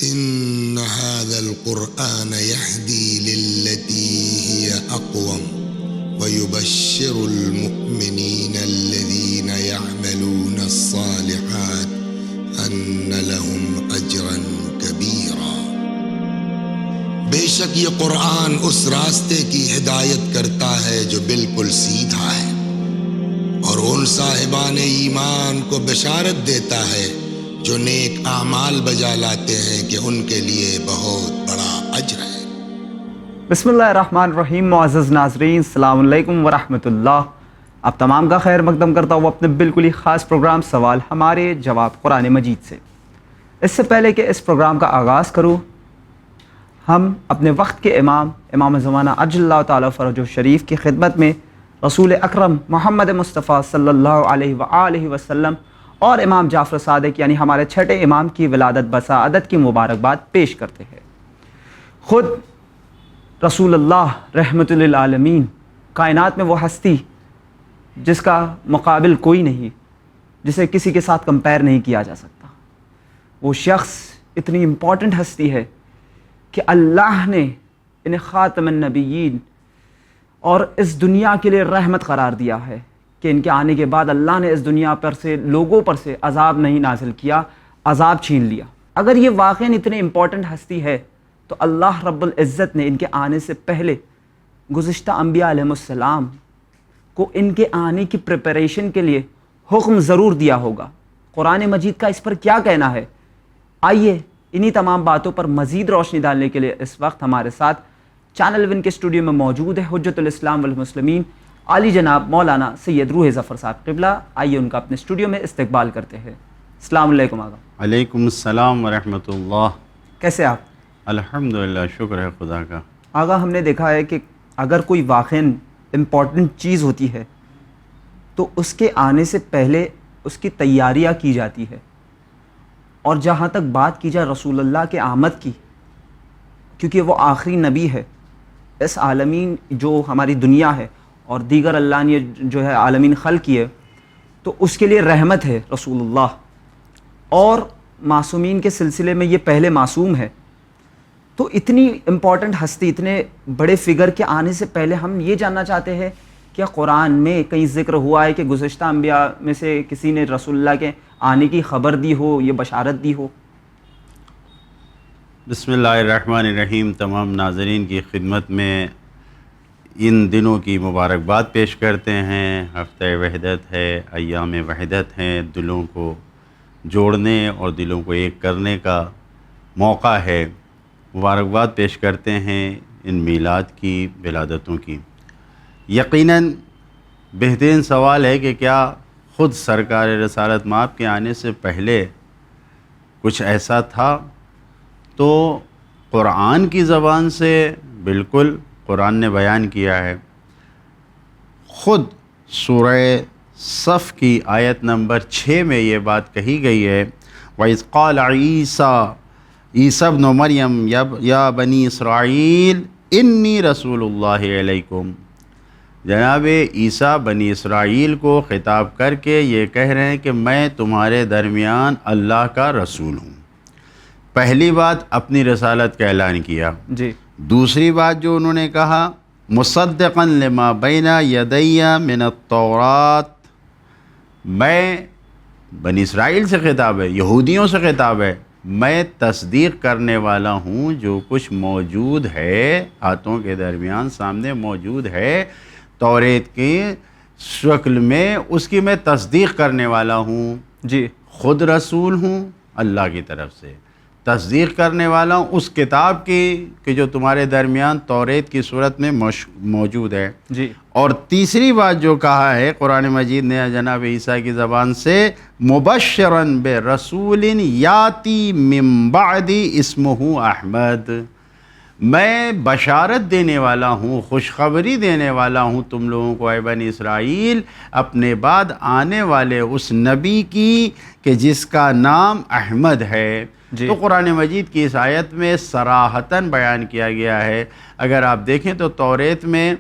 إن هذا القرآن يهدي للتي هي أقوم ويبشر المؤمنين الذين يعملون الصالحات أن لهم أجرا كبيرا۔ بے شک یہ قرآن اس راستے کی ہدایت کرتا ہے جو بالکل سیدھا ہے، اور ان صاحبان ایمان کو بشارت دیتا ہے جو نیک اعمال بجا لاتے ہیں کہ ان کے لیے بہت بڑا اجر ہے۔ بسم اللہ الرحمن الرحیم۔ معزز ناظرین، السلام علیکم ورحمۃ اللہ۔ آپ تمام کا خیر مقدم کرتا ہوں اپنے بالکل ہی خاص پروگرام سوال ہمارے جواب قرآن مجید سے۔ اس سے پہلے کہ اس پروگرام کا آغاز کروں، ہم اپنے وقت کے امام زمانہ عجل اللہ تعالیٰ فرجہ شریف کی خدمت میں رسول اکرم محمد مصطفیٰ صلی اللہ علیہ وآلہ وسلم اور امام جعفر صادق یعنی ہمارے چھٹے امام کی ولادت بسعادت کی مبارکباد پیش کرتے ہیں۔ خود رسول اللہ رحمت للعالمین، کائنات میں وہ ہستی جس کا مقابل کوئی نہیں، جسے کسی کے ساتھ کمپیئر نہیں کیا جا سکتا، وہ شخص اتنی امپورٹنٹ ہستی ہے کہ اللہ نے انہیں خاتم النبیین اور اس دنیا کے لیے رحمت قرار دیا ہے کہ ان کے آنے کے بعد اللہ نے اس دنیا پر سے لوگوں پر سے عذاب نہیں نازل کیا، عذاب چھین لیا۔ اگر یہ واقعاً اتنی امپورٹنٹ ہستی ہے تو اللہ رب العزت نے ان کے آنے سے پہلے گزشتہ انبیاء علیہ السلام کو ان کے آنے کی پریپریشن کے لیے حکم ضرور دیا ہوگا۔ قرآن مجید کا اس پر کیا کہنا ہے؟ آئیے انہی تمام باتوں پر مزید روشنی ڈالنے کے لیے اس وقت ہمارے ساتھ چینل ون کے اسٹوڈیو میں موجود ہے حجت الاسلام والمسلمین عالی جناب مولانا سید روح ظفر صاحب قبلہ۔ آئیے ان کا اپنے اسٹوڈیو میں استقبال کرتے ہیں۔ السلام علیکم آقا۔ علیکم السلام ورحمۃ اللہ۔ کیسے آپ؟ الحمدللہ، شکر ہے خدا کا۔ آقا، ہم نے دیکھا ہے کہ اگر کوئی واقعاً امپورٹنٹ چیز ہوتی ہے تو اس کے آنے سے پہلے اس کی تیاریاں کی جاتی ہے، اور جہاں تک بات کی جائے رسول اللہ کے آمد کی، کیونکہ وہ آخری نبی ہے، اس عالمین جو ہماری دنیا ہے اور دیگر اللہ نے جو ہے عالمین خلق کیے، تو اس کے لیے رحمت ہے رسول اللہ، اور معصومین کے سلسلے میں یہ پہلے معصوم ہے۔ تو اتنی امپورٹنٹ ہستی، اتنے بڑے فگر کے آنے سے پہلے ہم یہ جاننا چاہتے ہیں کہ قرآن میں کہیں ذکر ہوا ہے کہ گزشتہ انبیاء میں سے کسی نے رسول اللہ کے آنے کی خبر دی ہو، یہ بشارت دی ہو؟ بسم اللہ الرحمن الرحیم۔ تمام ناظرین کی خدمت میں ان دنوں کی مبارکباد پیش کرتے ہیں۔ ہفتہ وحدت ہے، ایام وحدت ہیں، دلوں کو جوڑنے اور دلوں کو ایک کرنے کا موقع ہے۔ مبارکباد پیش کرتے ہیں ان میلاد کی، ولادتوں کی۔ یقیناً بہترین سوال ہے کہ کیا خود سرکار رسالت مآب کے آنے سے پہلے کچھ ایسا تھا؟ تو قرآن کی زبان سے بالکل قرآن نے بیان کیا ہے۔ خود سورہ صف کی آیت نمبر 6 میں یہ بات کہی گئی ہے، وَإِذْ قَالَ عِيسَى ابْنُ مَرْيَمَ يَا بَنِي إِسْرَائِيلَ إِنِّي رَسُولُ اللَّهِ عَلَيْكُمْ۔ جناب عیسیٰ بنی اسرائیل کو خطاب کر کے یہ کہہ رہے ہیں کہ میں تمہارے درمیان اللہ کا رسول ہوں۔ پہلی بات اپنی رسالت کا اعلان کیا۔ جی۔ دوسری بات جو انہوں نے کہا، مصدقا لما بین یدی من التورات، میں بنی اسرائیل سے خطاب ہے، یہودیوں سے خطاب ہے، میں تصدیق کرنے والا ہوں جو کچھ موجود ہے ہاتھوں کے درمیان سامنے موجود ہے توریت کی شکل میں، اس کی میں تصدیق کرنے والا ہوں۔ جی۔ خود رسول ہوں اللہ کی طرف سے، تصدیق کرنے والا ہوں اس کتاب کی کہ جو تمہارے درمیان توریت کی صورت میں موجود ہے۔ جی۔ اور تیسری بات جو کہا ہے قرآن مجید نے جناب عیسیٰ کی زبان سے، مبشراً برسول یاتی من بعدی اسمہ احمد، میں بشارت دینے والا ہوں، خوشخبری دینے والا ہوں تم لوگوں کو اے بنی اسرائیل، اپنے بعد آنے والے اس نبی کی کہ جس کا نام احمد ہے۔ جی۔ تو قرآن مجید کی اس آیت میں صراحتاً بیان کیا گیا ہے۔ اگر آپ دیکھیں تو توریت میں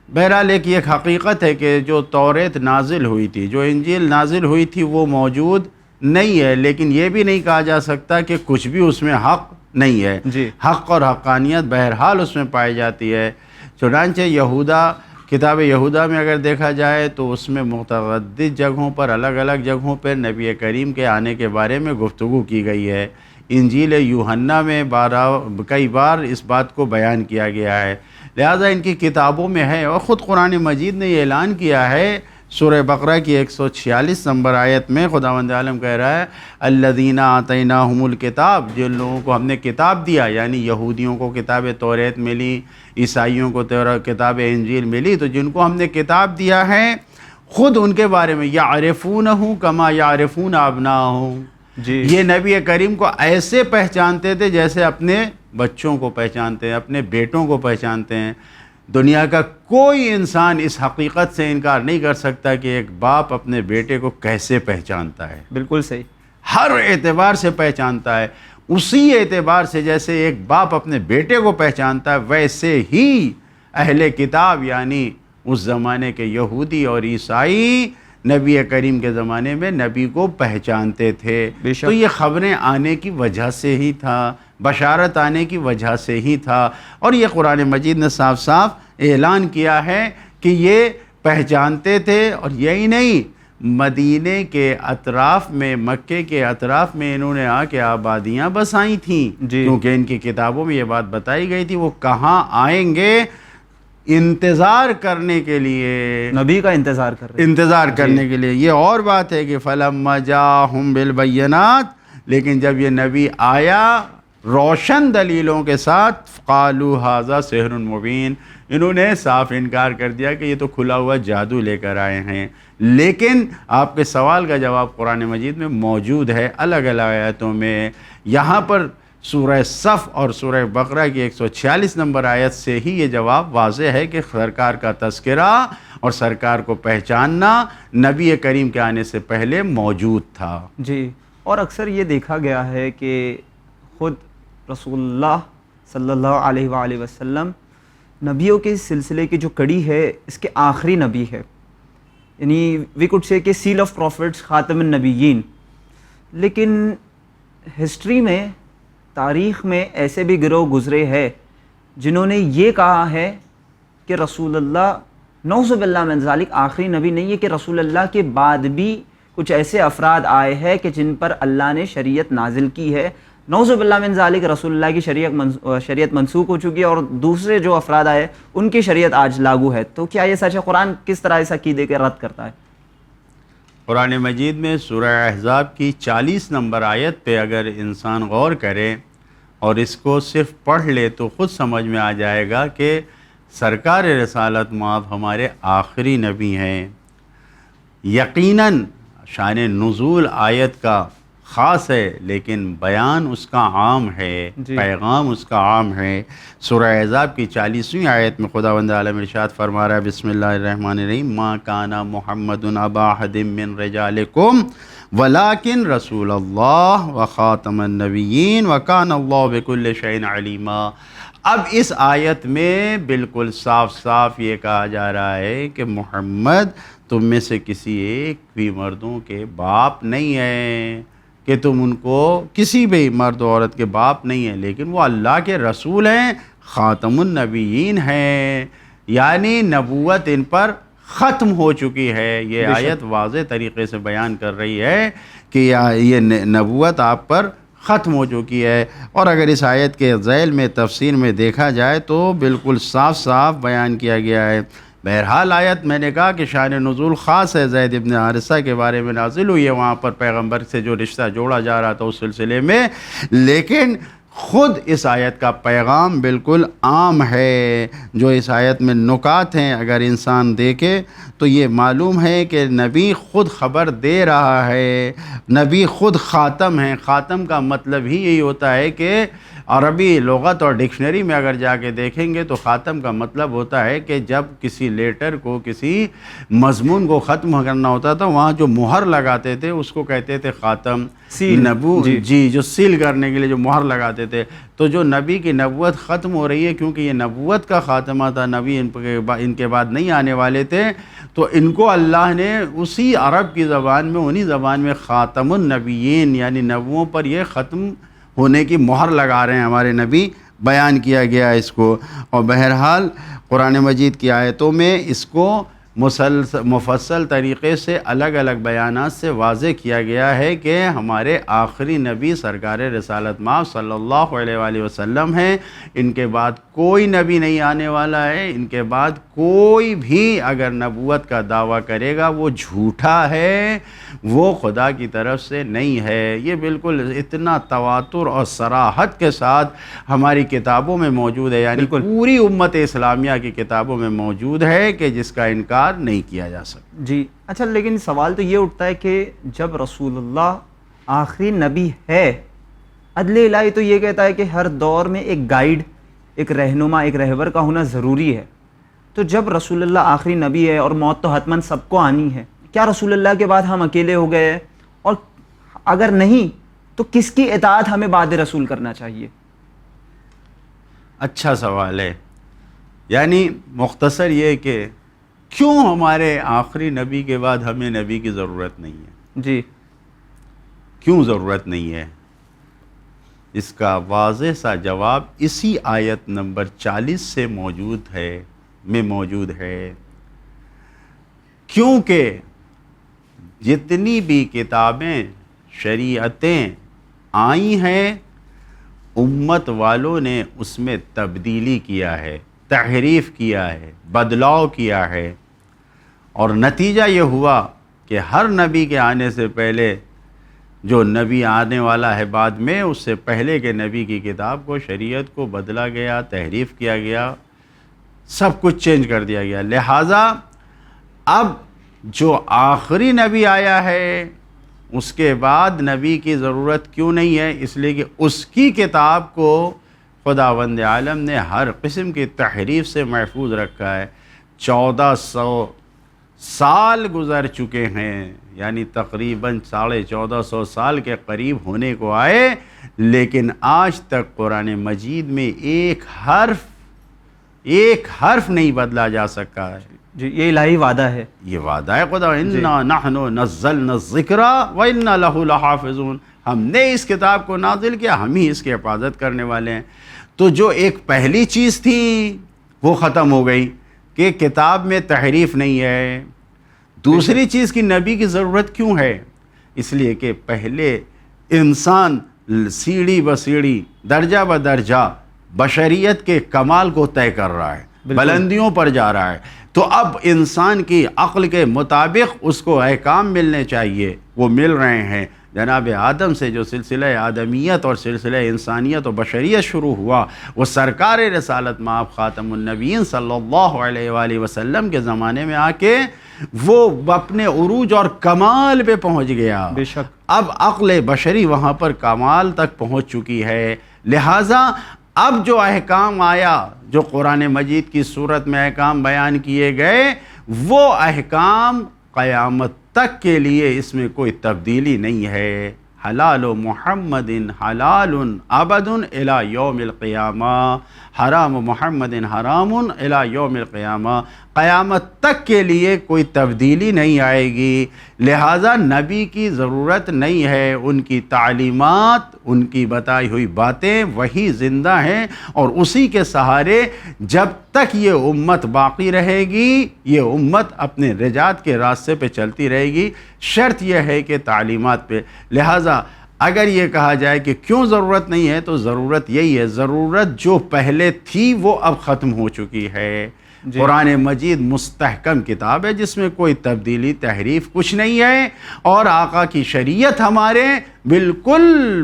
بہرحال ایک یہ حقیقت ہے کہ جو توریت نازل ہوئی تھی، جو انجیل نازل ہوئی تھی، وہ موجود نہیں ہے، لیکن یہ بھی نہیں کہا جا سکتا کہ کچھ بھی اس میں حق نہیں ہے. جی. حق اور حقانیت بہرحال اس میں پائی جاتی ہے. چنانچہ یہودا، کتاب یہودا میں اگر دیکھا جائے تو اس میں متعدد جگہوں پر، الگ الگ جگہوں پر نبی کریم کے آنے کے بارے میں گفتگو کی گئی ہے. انجیل یوحنا میں کئی بار اس بات کو بیان کیا گیا ہے. لہذا ان کی کتابوں میں ہے. اور خود قرآن مجید نے یہ اعلان کیا ہے سورہ بقرہ کی 146 نمبر آیت میں خداوند عالم کہہ رہا ہے الذین آتیناہم الکتاب، جن لوگوں کو ہم نے کتاب دیا، یعنی یہودیوں کو کتاب توریت ملی، عیسائیوں کو کتاب انجیل ملی، تو جن کو ہم نے کتاب دیا ہے خود ان کے بارے میں یعرفونہ کما یعرفون ابناءہم. جی. یہ نبی کریم کو ایسے پہچانتے تھے جیسے اپنے بچوں کو پہچانتے ہیں، اپنے بیٹوں کو پہچانتے ہیں. دنیا کا کوئی انسان اس حقیقت سے انکار نہیں کر سکتا کہ ایک باپ اپنے بیٹے کو کیسے پہچانتا ہے. بالکل صحیح. ہر اعتبار سے پہچانتا ہے. اسی اعتبار سے جیسے ایک باپ اپنے بیٹے کو پہچانتا ہے، ویسے ہی اہل کتاب یعنی اس زمانے کے یہودی اور عیسائی نبی کریم کے زمانے میں نبی کو پہچانتے تھے. تو یہ خبریں آنے کی وجہ سے ہی تھا، بشارت آنے کی وجہ سے ہی تھا. اور یہ قرآن مجید نے صاف صاف اعلان کیا ہے کہ یہ پہچانتے تھے. اور یہی نہیں، مدینے کے اطراف میں، مکے کے اطراف میں انہوں نے آ کے آبادیاں بسائی تھیں. کیونکہ ان کی کتابوں میں یہ بات بتائی گئی تھی وہ کہاں آئیں گے انتظار کرنے کے لیے، نبی کا انتظار کر رہے ہیں، انتظار کرنے کے لیے. یہ اور بات ہے کہ فَلَمَّا جَاءَهُم بِالْبَيِّنَاتِ، لیکن جب یہ نبی آیا روشن دلیلوں کے ساتھ، قَالُوا هَذَا سِحْرٌ مُبِينٌ، انہوں نے صاف انکار کر دیا کہ یہ تو کھلا ہوا جادو لے کر آئے ہیں. لیکن آپ کے سوال کا جواب قرآن مجید میں موجود ہے الگ الگ آیتوں میں. یہاں پر سورہ صف اور سورہ بقرہ کی 146 نمبر آیت سے ہی یہ جواب واضح ہے کہ سرکار کا تذکرہ اور سرکار کو پہچاننا نبی کریم کے آنے سے پہلے موجود تھا. جی. اور اکثر یہ دیکھا گیا ہے کہ خود رسول اللہ صلی اللہ علیہ وآلہ وسلم نبیوں کے سلسلے کی جو کڑی ہے اس کے آخری نبی ہے، یعنی وی کوڈ سے کہ سیل آف پروفٹس، خاتم النبیین. لیکن ہسٹری میں، تاریخ میں ایسے بھی گروہ گزرے ہیں جنہوں نے یہ کہا ہے کہ رسول اللہ نعوذ باللہ من ذالک آخری نبی نہیں ہے، کہ رسول اللہ کے بعد بھی کچھ ایسے افراد آئے ہیں کہ جن پر اللہ نے شریعت نازل کی ہے. نعوذ باللہ من ذالک رسول اللہ کی شریعت منسوخ ہو چکی ہے اور دوسرے جو افراد آئے ان کی شریعت آج لاگو ہے. تو کیا یہ سچ ہے؟ قرآن کس طرح اس عقیدے کے رد کرتا ہے؟ قرآن مجید میں سورہ احزاب کی 40 نمبر آیت پہ اگر انسان غور کرے اور اس کو صرف پڑھ لے تو خود سمجھ میں آ جائے گا کہ سرکار رسالت مآب ہمارے آخری نبی ہیں. یقیناً شان نزول آیت کا خاص ہے لیکن بیان اس کا عام ہے، پیغام اس کا عام ہے. سورہ احزاب کی 40ویں آیت میں خداوند عالم ارشاد فرما رہا ہے بسم اللہ الرحمن الرحیم ما کان محمد ابا احد من رجالکم ولکن رسول اللہ وخاتم النبیین وکان اللہ بکل شیء علیما. اب اس آیت میں بالکل صاف صاف یہ کہا جا رہا ہے کہ محمد تم میں سے کسی ایک بھی مردوں کے باپ نہیں ہے، کہ تم ان کو کسی بھی مرد و عورت کے باپ نہیں ہیں، لیکن وہ اللہ کے رسول ہیں، خاتم النبیین ہیں، یعنی نبوت ان پر ختم ہو چکی ہے. یہ آیت واضح طریقے سے بیان کر رہی ہے کہ یہ نبوت آپ پر ختم ہو چکی ہے. اور اگر اس آیت کے ذیل میں تفسیر میں دیکھا جائے تو بالکل صاف صاف بیان کیا گیا ہے. بہرحال آیت میں نے کہا کہ شان نزول خاص ہے، زید ابن حارثہ کے بارے میں نازل ہوئی ہے، وہاں پر پیغمبر سے جو رشتہ جوڑا جا رہا تھا اس سلسلے میں. لیکن خود اس آیت کا پیغام بالکل عام ہے. جو اس آیت میں نکات ہیں اگر انسان دیکھے تو یہ معلوم ہے کہ نبی خود خبر دے رہا ہے، نبی خود خاتم ہے. خاتم کا مطلب ہی یہی ہوتا ہے کہ عربی لغت اور ڈکشنری میں اگر جا کے دیکھیں گے تو خاتم کا مطلب ہوتا ہے کہ جب کسی لیٹر کو، کسی مضمون کو ختم کرنا ہوتا تھا وہاں جو مہر لگاتے تھے اس کو کہتے تھے خاتم. جی جو سیل کرنے کے لیے جو مہر لگاتے تھے. تو جو نبی کی نبوت ختم ہو رہی ہے کیونکہ یہ نبوت کا خاتمہ تھا، نبی ان کے بعد نہیں آنے والے تھے، تو ان کو اللہ نے اسی عرب کی زبان میں، انہی زبان میں خاتم النبیین یعنی نبووں پر یہ ختم ہونے کی مہر لگا رہے ہیں ہمارے نبی، بیان کیا گیا اس کو۔ اور بہرحال قرآن مجید کی آیتوں میں اس کو مفصل طریقے سے الگ الگ بیانات سے واضح کیا گیا ہے کہ ہمارے آخری نبی سرکار رسالت مآب صلی اللہ علیہ وآلہ وسلم ہیں، ان کے بعد کوئی نبی نہیں آنے والا ہے، ان کے بعد کوئی بھی اگر نبوت کا دعویٰ کرے گا وہ جھوٹا ہے، وہ خدا کی طرف سے نہیں ہے۔ یہ بالکل اتنا تواتر اور صراحت کے ساتھ ہماری کتابوں میں موجود ہے، یعنی پوری امت اسلامیہ کی کتابوں میں موجود ہے کہ جس کا انکار نہیں کیا جا سکتا۔ جی اچھا، لیکن سوال تو یہ اٹھتا ہے کہ جب رسول اللہ آخری نبی ہے، عدل الہی تو یہ کہتا ہے کہ ہر دور میں ایک گائیڈ، ایک رہنما، ایک رہبر کا ہونا ضروری ہے، تو جب رسول اللہ آخری نبی ہے اور موت تو حتماً سب کو آنی ہے، کیا رسول اللہ کے بعد ہم اکیلے ہو گئے ہیں؟ اور اگر نہیں تو کس کی اطاعت ہمیں بعد رسول کرنا چاہیے؟ اچھا سوال ہے، یعنی مختصر یہ کہ کیوں ہمارے آخری نبی کے بعد ہمیں نبی کی ضرورت نہیں ہے؟ جی کیوں ضرورت نہیں ہے؟ اس کا واضح سا جواب اسی آیت نمبر 40 سے موجود ہے، کیونکہ جتنی بھی کتابیں، شریعتیں آئی ہیں، امت والوں نے اس میں تبدیلی کیا ہے، تحریف کیا ہے، بدلاؤ کیا ہے، اور نتیجہ یہ ہوا کہ ہر نبی کے آنے سے پہلے جو نبی آنے والا ہے بعد میں، اس سے پہلے کے نبی کی کتاب کو، شریعت کو بدلا گیا، تحریف کیا گیا، سب کچھ چینج کر دیا گیا۔ لہٰذا اب جو آخری نبی آیا ہے اس کے بعد نبی کی ضرورت کیوں نہیں ہے؟ اس لیے کہ اس کی کتاب کو خداوند عالم نے ہر قسم کی تحریف سے محفوظ رکھا ہے۔ 1400 سال گزر چکے ہیں، یعنی تقریباً 1450 سال کے قریب ہونے کو آئے، لیکن آج تک قرآن مجید میں ایک حرف نہیں بدلا جا سکا ہے۔ جی یہ الہی وعدہ ہے، یہ وعدہ ہے خدا، اِنَّا نَحْنُ نَزَّلْنَا الذِّكْرَ وَإِنَّا لَهُ لَحَافِظُونَ، ہم نے اس کتاب کو نازل کیا، ہم ہی اس کی حفاظت کرنے والے ہیں۔ تو جو ایک پہلی چیز تھی وہ ختم ہو گئی کہ کتاب میں تحریف نہیں ہے۔ دوسری چیز کی نبی کی ضرورت کیوں ہے؟ اس لیے کہ پہلے انسان سیڑھی بسیڑھی، درجہ بدرجہ بشریت کے کمال کو طے کر رہا ہے، بلندیوں پر جا رہا ہے، تو اب انسان کی عقل کے مطابق اس کو احکام ملنے چاہیے، وہ مل رہے ہیں۔ جناب آدم سے جو سلسلہ آدمیت اور سلسلہ انسانیت و بشریت شروع ہوا، وہ سرکار رسالت مآب خاتم النبیین صلی اللہ علیہ وآلہ وسلم کے زمانے میں آ کے وہ اپنے عروج اور کمال پہ پہنچ گیا۔ بے شک اب عقل بشری وہاں پر کمال تک پہنچ چکی ہے، لہٰذا اب جو احکام آیا، جو قرآن مجید کی صورت میں احکام بیان کیے گئے، وہ احکام قیامت تک کے لیے اس میں کوئی تبدیلی نہیں ہے۔ حلال محمد حلال ابد الی یوم القیامہ، حرام محمد حرام الی یوم القیامہ، قیامت تک کے لیے کوئی تبدیلی نہیں آئے گی۔ لہٰذا نبی کی ضرورت نہیں ہے، ان کی تعلیمات، ان کی بتائی ہوئی باتیں وہی زندہ ہیں، اور اسی کے سہارے جب تک یہ امت باقی رہے گی، یہ امت اپنے نجات کے راستے پہ چلتی رہے گی، شرط یہ ہے کہ تعلیمات پہ۔ لہٰذا اگر یہ کہا جائے کہ کیوں ضرورت نہیں ہے، تو ضرورت یہی ہے، ضرورت جو پہلے تھی وہ اب ختم ہو چکی ہے۔ قرآن مجید مستحکم کتاب ہے جس میں کوئی تبدیلی تحریف کچھ نہیں ہے، اور آقا کی شریعت ہمارے بالکل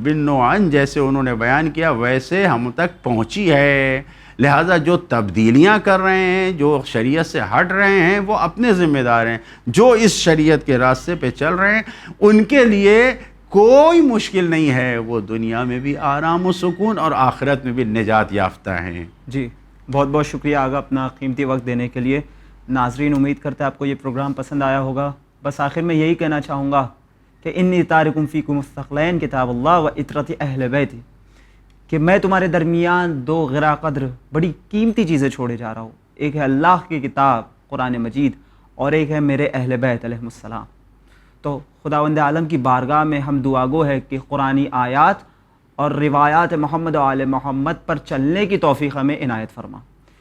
بالنوعاً جیسے انہوں نے بیان کیا ویسے ہم تک پہنچی ہے۔ لہٰذا جو تبدیلیاں کر رہے ہیں، جو شریعت سے ہٹ رہے ہیں، وہ اپنے ذمہ دار ہیں۔ جو اس شریعت کے راستے پہ چل رہے ہیں ان کے لیے کوئی مشکل نہیں ہے، وہ دنیا میں بھی آرام و سکون اور آخرت میں بھی نجات یافتہ ہیں۔ جی بہت بہت شکریہ آغا اپنا قیمتی وقت دینے کے لیے۔ ناظرین امید کرتے ہیں آپ کو یہ پروگرام پسند آیا ہوگا۔ بس آخر میں یہی کہنا چاہوں گا کہ انی تارکم فیکم الثقلین کتاب اللہ و عطرت اہل بیت، کہ میں تمہارے درمیان دو غرا قدر بڑی قیمتی چیزیں چھوڑے جا رہا ہوں، ایک ہے اللہ کی کتاب قرآن مجید، اور ایک ہے میرے اہل بیت علیہ السلام۔ تو خداوند عالم کی بارگاہ میں ہم دعا گو ہے کہ قرآنی آیات اور روایات محمد و آل محمد پر چلنے کی توفیق ہمیں عنایت فرما۔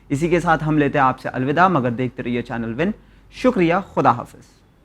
اسی کے ساتھ ہم لیتے ہیں آپ سے الوداع، مگر دیکھتے رہیے چینل ون۔ شکریہ، خدا حافظ۔